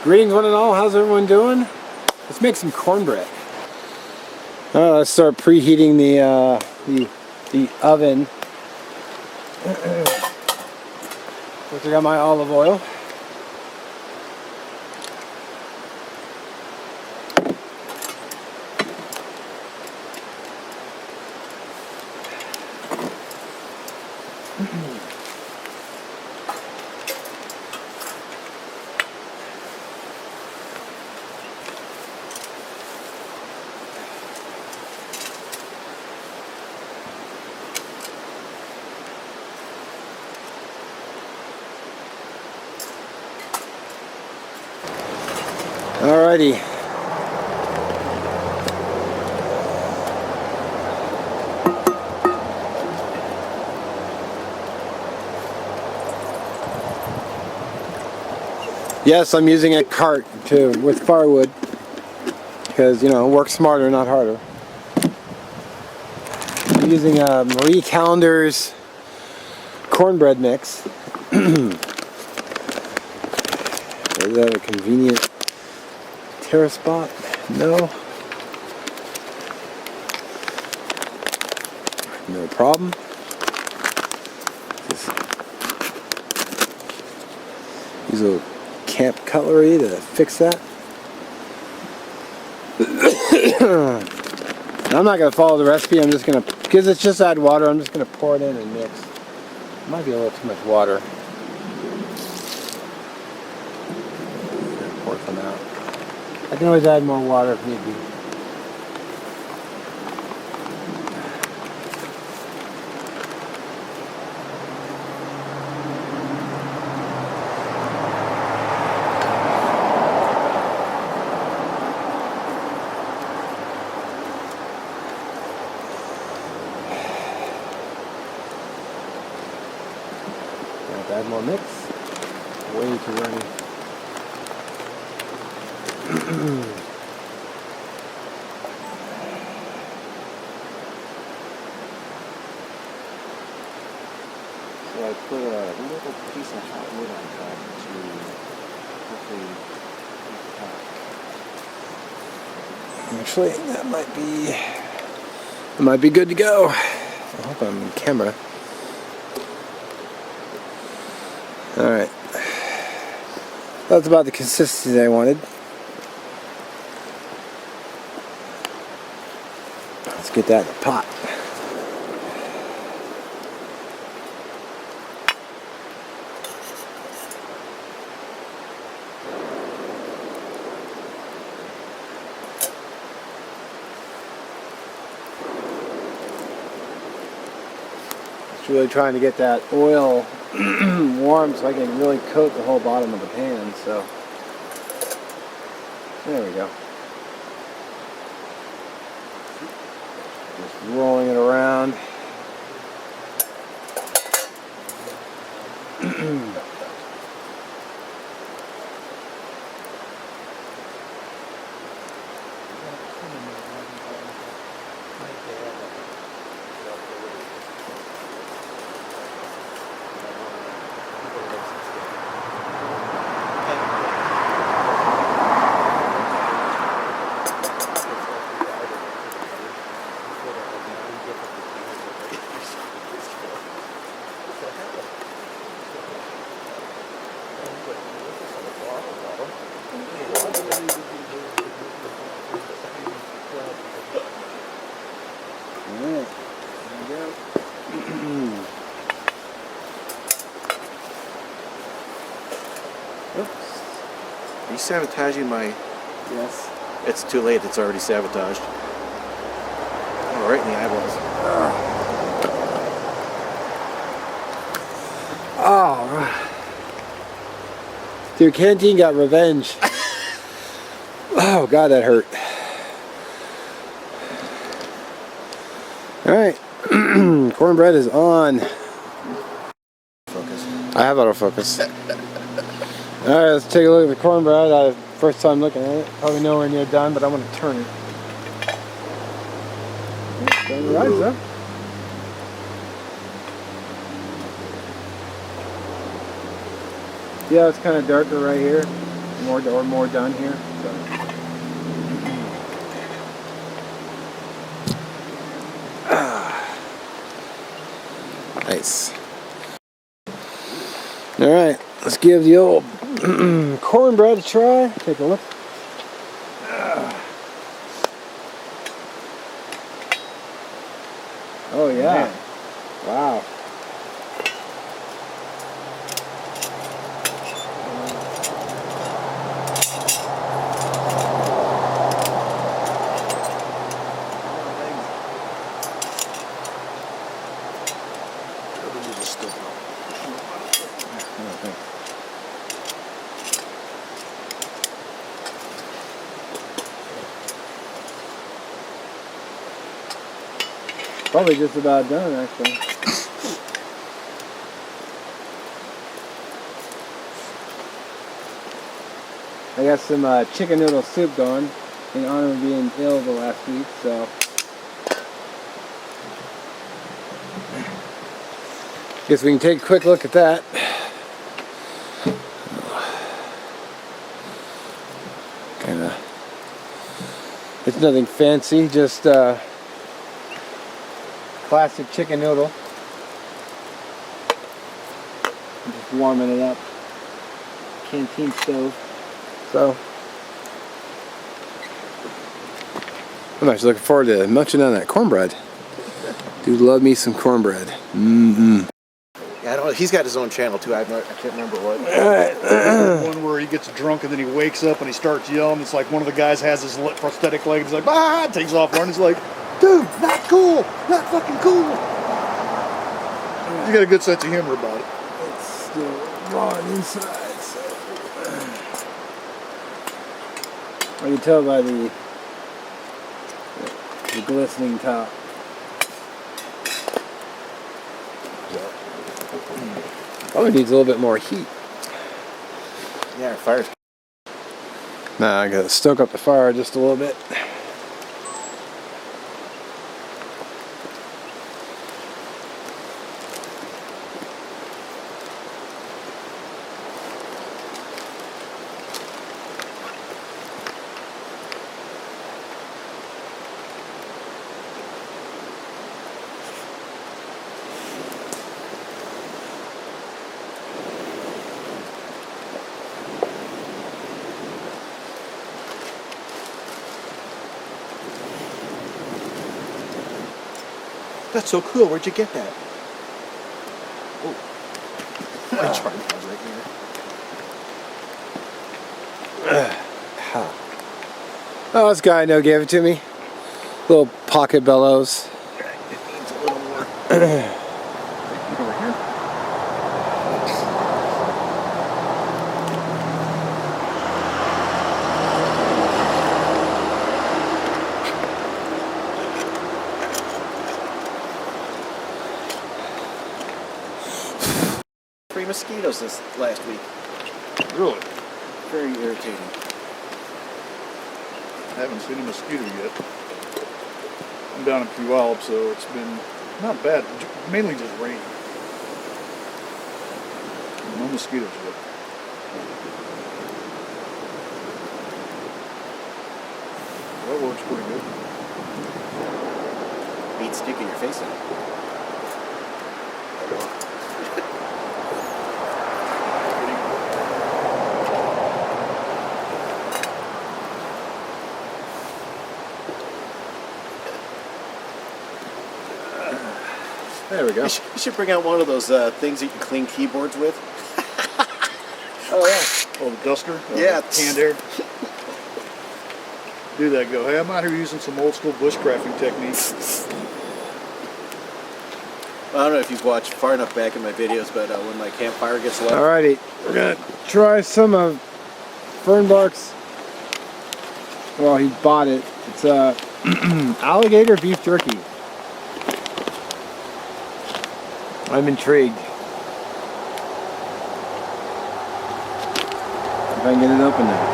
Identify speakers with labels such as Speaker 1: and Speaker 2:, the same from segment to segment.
Speaker 1: Greetings one and all, how's everyone doing? Let's make some cornbread. Let's start preheating the oven. First I got my olive oil. Alrighty. Yes, I'm using a cart with firewood because, you know, work smarter, not harder. I'm using Marie Callender's cornbread mix. Is that a convenient terrace spot? No. No problem. Just use a little camp cutlery to fix that. I'm not going to follow the recipe. I'm just going to, because it's just add water, I'm just going to pour it in and mix. It might be a little too much water. Pour some out. I can always add more water if need be. Add more mix. Way too runny.
Speaker 2: So I put a little piece of hot wood on top to hopefully heat
Speaker 1: Actually, that might be good to go. I hope I'm on camera. Alright. That's about the consistency I wanted. Let's get that in the pot. Just really trying to get that oil warm so I can really coat the whole bottom of the pan. So there we go. Just rolling it around.
Speaker 2: Oops. Are you sabotaging my...
Speaker 1: Yes.
Speaker 2: It's too late, it's already sabotaged. Oh, right in the eyeballs.
Speaker 1: Oh. Dude, Canteen got revenge. Oh, God, that hurt. Alright. Cornbread is on.
Speaker 2: Focus.
Speaker 1: I have autofocus. Alright, let's take a look at the cornbread. First time looking at it. Probably nowhere near done, but I'm going to turn it. Done right, huh? Yeah, it's kind of darker right here. more done here. So. Nice. All right, let's give the old cornbread a try. Take a look. Oh yeah. Man. Wow. Probably just about done, actually. I got some chicken noodle soup going in honor of being ill the last week, so. Guess we can take a quick look at that. Kinda. It's nothing fancy, just classic chicken noodle. I'm just warming it up. Canteen stove. So I'm actually looking forward to munching on that cornbread. Dude, love me some cornbread. Mm-mm.
Speaker 2: Yeah, I don't know. He's got his own channel too. I can't remember what.
Speaker 3: One where he gets drunk and then he wakes up and he starts yelling. It's like one of the guys has his prosthetic leg. He's like, ah, takes off running. He's like, dude, not cool, not fucking cool. He's got a good sense of humor about it.
Speaker 1: It's still raw inside, so I can tell by the glistening top. Probably needs a little bit more heat.
Speaker 2: Yeah, our fire's.
Speaker 1: Nah, I gotta stoke up the fire just a little bit.
Speaker 2: That's so cool. Where'd you get that? Oh, my tripod's right here.
Speaker 1: Oh, this guy I know gave it to me. Little pocket bellows.
Speaker 2: It needs a little more. Over here. Mosquitoes this last week.
Speaker 3: Really?
Speaker 2: Very irritating.
Speaker 3: I haven't seen a mosquito yet. I'm down in Puyallup, so it's been not bad. Mainly just rain. No mosquitoes yet. That works pretty good.
Speaker 2: Beats sticking your face in.
Speaker 1: There we go.
Speaker 2: You should bring out one of those things that you can clean keyboards with.
Speaker 1: Oh yeah.
Speaker 3: Oh, the duster?
Speaker 2: Yeah.
Speaker 3: Canned air. Do that, go, hey, I'm out here using some old school bushcrafting techniques.
Speaker 2: I don't know if you've watched far enough back in my videos, but when my campfire gets low.
Speaker 1: Alrighty, we're gonna try some of Fernbark's. Well, he bought it. It's alligator beef jerky. I'm intrigued. If I can get it open now.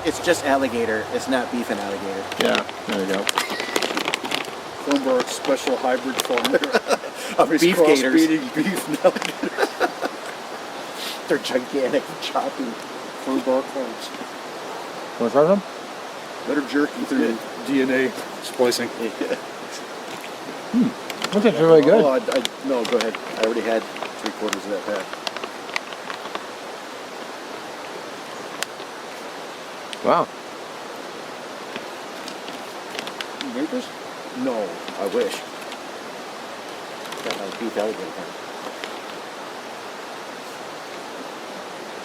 Speaker 2: It's just alligator. It's not beef and alligator.
Speaker 1: Yeah, there we go.
Speaker 3: Cornbark special hybrid farm.
Speaker 2: Of his
Speaker 3: Beef
Speaker 2: gators.
Speaker 3: crossbreeding beef alligators.
Speaker 2: They're gigantic, choppy.
Speaker 3: Cornbark farms.
Speaker 1: Want to try some?
Speaker 3: Better jerky through DNA splicing.
Speaker 2: Yeah.
Speaker 1: That's actually really good.
Speaker 2: Oh, no, go ahead. I already had 3/4 of that pack.
Speaker 1: Wow.
Speaker 3: You make this?
Speaker 2: No, I wish. Got my beef alligator farm.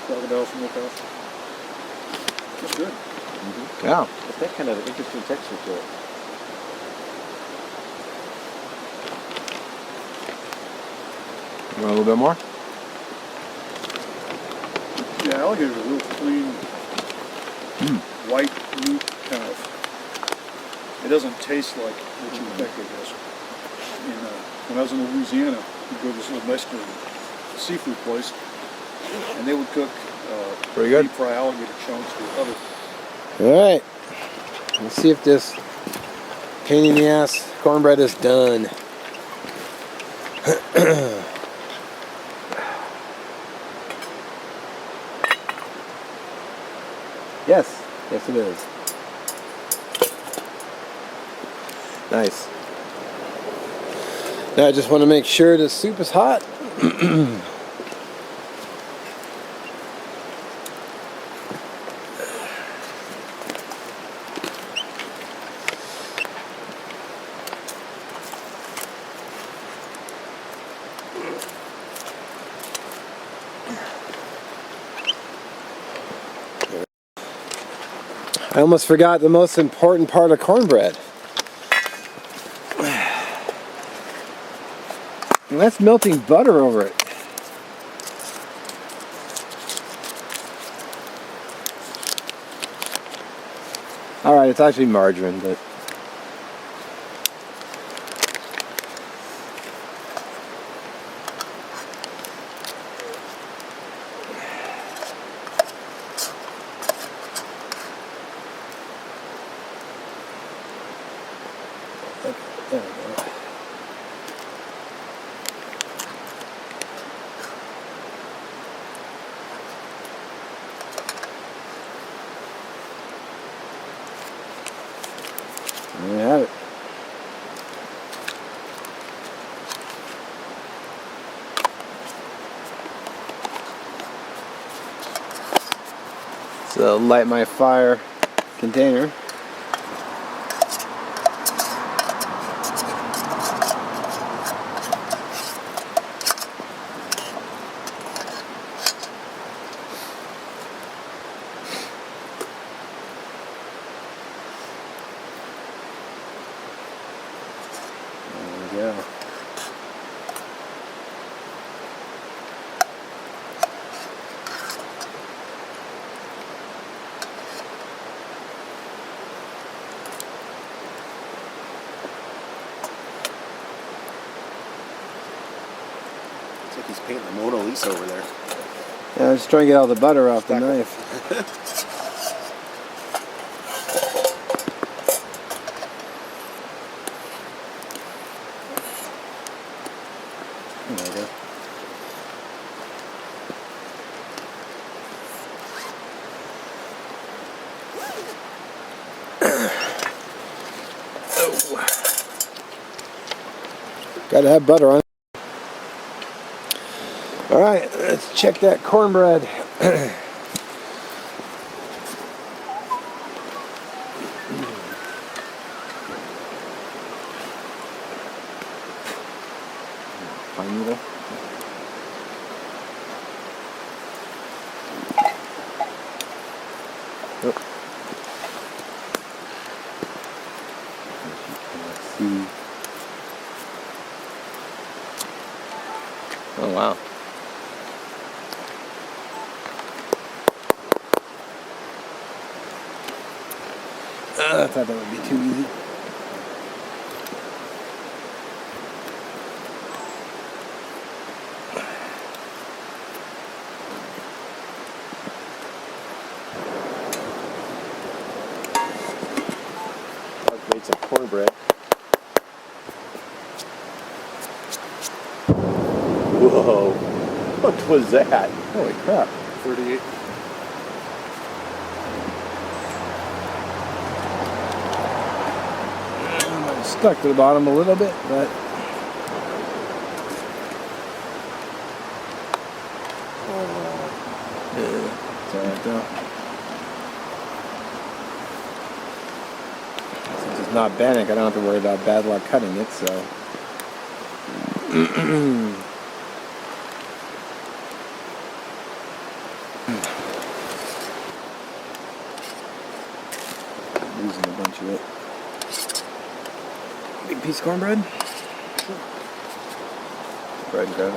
Speaker 3: Crocodile smokehouse. That's good.
Speaker 1: Yeah.
Speaker 2: It's that kind of interesting texture to it.
Speaker 1: You want a little bit more?
Speaker 3: Yeah, alligator's a real clean, white meat kind of. It doesn't taste like what you would think it does. When I was in Louisiana, we'd go to this little Mexican seafood place, and they would cook
Speaker 1: Pretty good.
Speaker 3: deep fry alligator chunks with other.
Speaker 1: Alright. Let's see if this pain in the ass cornbread is done. Yes. Yes, it is. Nice. Now I just want to make sure the soup is hot. I almost forgot the most important part of cornbread. And that's melting butter over it. Alright, it's actually margarine, but... There we go. There you have it. So light my fire container. Yeah.
Speaker 2: It's like he's painting the Mona Lisa over there.
Speaker 1: Yeah, I'm just trying to get all the butter off the knife. There we go. Gotta have butter on it. Alright, let's check that cornbread. Fine needle. Oh. Let's see. Oh wow. I thought that would be too easy.
Speaker 2: I've made some cornbread. Whoa. What was that?
Speaker 1: Holy crap.
Speaker 3: 38.
Speaker 1: Stuck to the bottom a little bit, but it's all right though. Since it's not bannock, I don't have to worry about bad luck cutting it, so. Losing a bunch of it. Big piece of cornbread? Bread and go.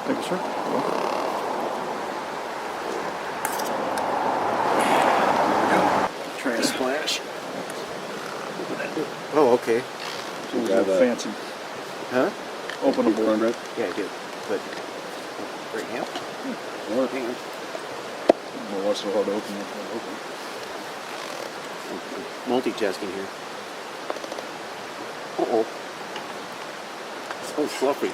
Speaker 3: Thank you, sir.
Speaker 2: Try a splash. Oh, okay.
Speaker 3: So we got fancy.
Speaker 2: Huh?
Speaker 3: Openable.
Speaker 2: Cornbread? Yeah, I did. But, right hand? Or hand.
Speaker 3: Well, what's so hard to open?
Speaker 2: Multitasking here. Uh-oh. So fluffy.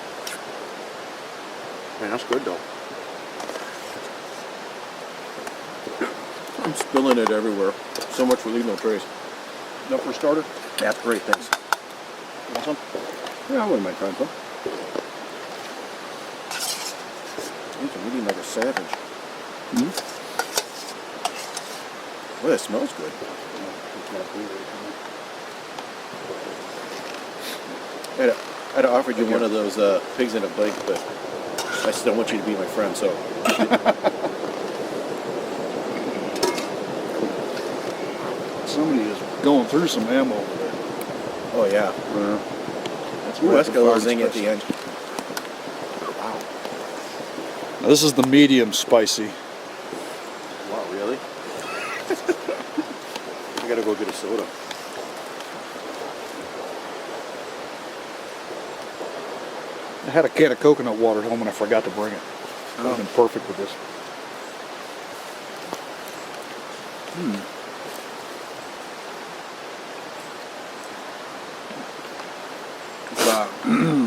Speaker 2: Man, that's good though.
Speaker 4: I'm spilling it everywhere. So much for leaving no trace.
Speaker 3: Enough for a starter?
Speaker 4: That's great, thanks.
Speaker 3: Want some?
Speaker 4: Yeah, I wouldn't mind trying some. I'm eating like a savage. Well, that smells good. I'd have offered you one of those pigs in a blanket, but I still want you to be my friend, so.
Speaker 3: Somebody is going through some ammo over there.
Speaker 4: Oh, yeah.
Speaker 3: That's
Speaker 4: Ooh,
Speaker 3: right,
Speaker 4: that's got a little
Speaker 3: the
Speaker 4: zing at
Speaker 3: spicy.
Speaker 4: the end.
Speaker 3: Now, this is the medium spicy.
Speaker 2: Wow, really? I gotta go get a soda.
Speaker 3: I had a can of coconut water at home and I forgot to bring it. It would have been perfect with this.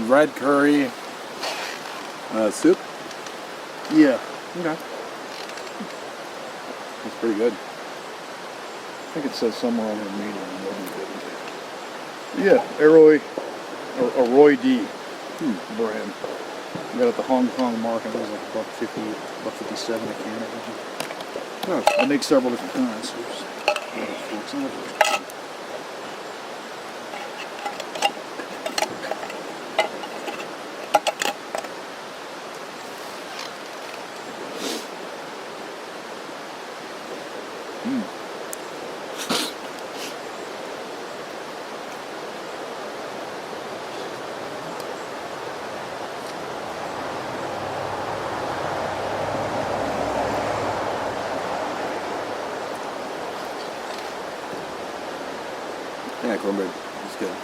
Speaker 1: Red curry.
Speaker 4: Soup?
Speaker 3: Yeah.
Speaker 4: Okay. That's pretty good.
Speaker 3: I think it says somewhere on the medium. Yeah, Aroy, or Roy D brand. We got it at the Hong Kong market. It was like $1.50, $1.57 a can. I think.
Speaker 4: Oh,
Speaker 3: I make several different kinds. There's,
Speaker 4: yeah, cornbread. It's good.